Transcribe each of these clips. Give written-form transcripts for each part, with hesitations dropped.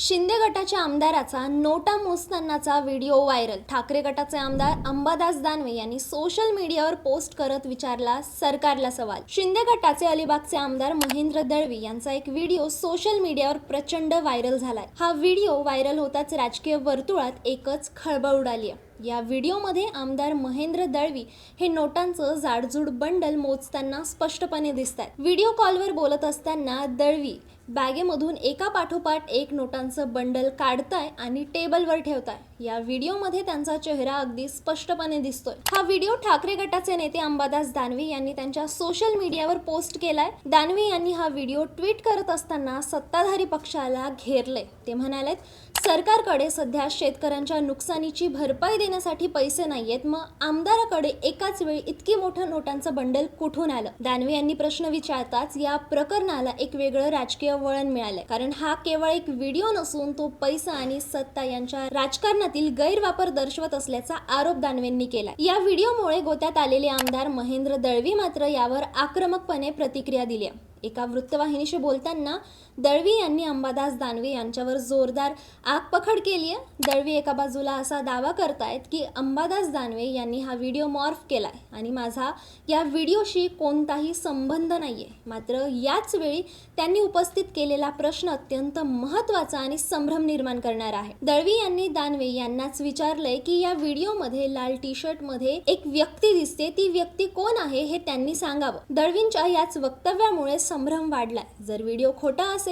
शिंदे गटाच्या आमदाराचा नोटा मोजतानाचा video viral. Thackeray गटाचे आमदार अंबादास दानवे यांनी सोशल मीडियावर पोस्ट करत विचारला सरकारला सवाल। शिंदे गटाचे अलिबागचे आमदार महेंद्र दळवी यांचा एक व्हिडिओ सोशल मीडियावर प्रचंड व्हायरल झालाय। हा व्हिडिओ व्हायरल होताच राजकीय वर्तुळात एकच खळबळ उडाली आहे। या व्हिडिओमध्ये आमदार महेंद्र दळवी हे नोटांचं जाडजूड बंडल मोजताना स्पष्टपणे दिसतात। व्हिडिओ कॉलवर बोलत असताना दळवी बॅगेमधून एका पाठोपाठ एक नोटांचं बंडल काढताय आणि टेबलवर ठेवताय। या व्हिडिओमध्ये त्यांचा चेहरा अगदी स्पष्टपणे दिसतोय। हा व्हिडिओ ठाकरे गटाचे नेते अंबादास दानवे यांनी त्यांच्या सोशल मीडियावर पोस्ट केलाय। दानवे यांनी हा व्हिडिओ ट्विट करत असताना सत्ताधारी पक्षाला घेरले। ते म्हणालेत, सरकारकडे सध्या शेतकऱ्यांच्या नुकसानीची भरपाई देण्यासाठी पैसे नाहीयेत, मग आमदाराकडे एकाच वेळी इतकी मोठं नोटांचं बंडल कुठून आलं? दानवे यांनी प्रश्न विचारताच या प्रकरणाला एक वेगळं राजकीय वळण मिळालंय, कारण हा केवळ एक व्हिडिओ नसून तो पैसा आणि सत्ता यांच्या राजकारणातील गैरवापर दर्शवत असल्याचा आरोप दानवेंनी केला। या व्हिडिओमुळे गोत्यात आलेले आमदार महेंद्र दळवी मात्र यावर आक्रमकपणे प्रतिक्रिया दिली। एका वृत्तवाहिनीशी बोलताना दळवी यांनी अंबादास दानवे यांच्यावर जोरदार आगपखड केली आहे। दळवी एका बाजूला असा दावा करतायत की अंबादास दानवे यांनी हा व्हिडिओ मॉर्फ केलाय आणि माझा या व्हिडिओशी कोणताही संबंध नाहीये, मात्र याच वेळी त्यांनी उपस्थित केलेला प्रश्न अत्यंत महत्त्वाचा आणि संभ्रम निर्माण करणारा आहे। दळवी यांनी दानवे यांनाच विचारलंय की या व्हिडिओमध्ये लाल टी शर्ट मध्ये एक व्यक्ती दिसते, ती व्यक्ती कोण आहे हे त्यांनी सांगावं। दळवींच्या याच वक्तव्यामुळे संभ्रम वाढलाय। जर व्हिडिओ खोटा असेल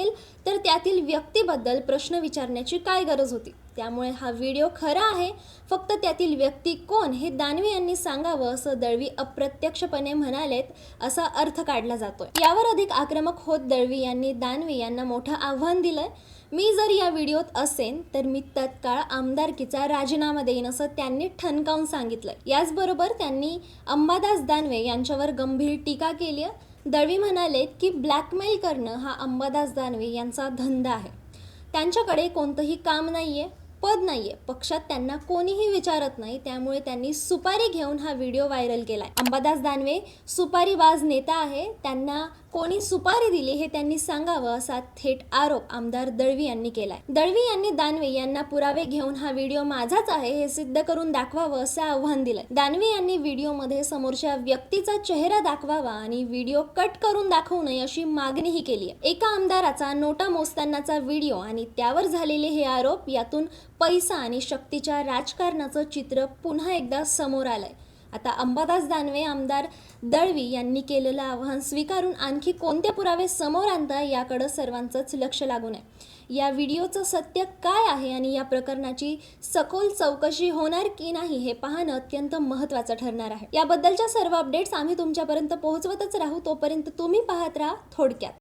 तर त्यातील व्यक्तीबद्दल प्रश्न विचारण्याची काय गरज होती? त्यामुळे हा व्हिडिओ खरा आहे, फक्त त्यातील व्यक्ती कोण हे दानवे यांनी सांगावं असं दळवी अप्रत्यक्षपणे म्हणालेत, असा अर्थ काढला जातोय। यावर अधिक आक्रमक होत दळवी यांनी दानवे यांना मोठं आव्हान दिलंय। मी जर या व्हिडिओत असेन तर मी तत्काळ आमदारकीचा राजीनामा देईन असं त्यांनी ठणकावून सांगितलंय। याचबरोबर त्यांनी अंबादास दानवे यांच्यावर गंभीर टीका केली आहे। दळवी म्हणालेत की ब्लॅकमेल करणं हा अंबादास दानवे यांचा धंदा आहे। त्यांच्याकडे कोणतंही काम नाहीये, पद नाहीये, पक्षात त्यांना कोणीही विचारत नाही, त्यामुळे त्यांनी सुपारी घेऊन हा व्हिडिओ व्हायरल केलाय। अंबादास दानवे सुपारीबाज नेता आहे, त्यांना कोणी सुपारी दिली हे त्यांनी सांगावं असा थेट आरोप आमदार दळवी यांनी केलाय। दळवी यांनी दानवे यांना पुरावे घेऊन हा व्हिडिओ माझाच आहे हे सिद्ध करून दाखवावं असं आव्हान दिलंय। दानवे यांनी व्हिडिओमध्ये समोरच्या व्यक्तीचा चेहरा दाखवावा आणि व्हिडिओ कट करून दाखवू नये अशी मागणीही केली आहे। एका आमदाराचा नोटा मोजतानाचा व्हिडिओ आणि त्यावर झालेले हे आरोप, यातून पैसा आणि शक्तीच्या राजकारणाचं चित्र पुन्हा एकदा समोर आलंय। आता अंबादास दानवे आमदार दळवी यांनी केलेलं आव्हान स्वीकारून आणखी कोणते पुरावे समोर आणता याकडे सर्वांचंच लक्ष लागून आहे। या व्हिडिओचं सत्य काय आहे आणि या प्रकरणाची सखोल चौकशी होणार की नाही हे पाहणं अत्यंत महत्त्वाचं ठरणार आहे। याबद्दलच्या सर्व अपडेट्स आम्ही तुमच्यापर्यंत पोहोचवतच राहू, तोपर्यंत तुम्ही पाहत राहा थोडक्यात।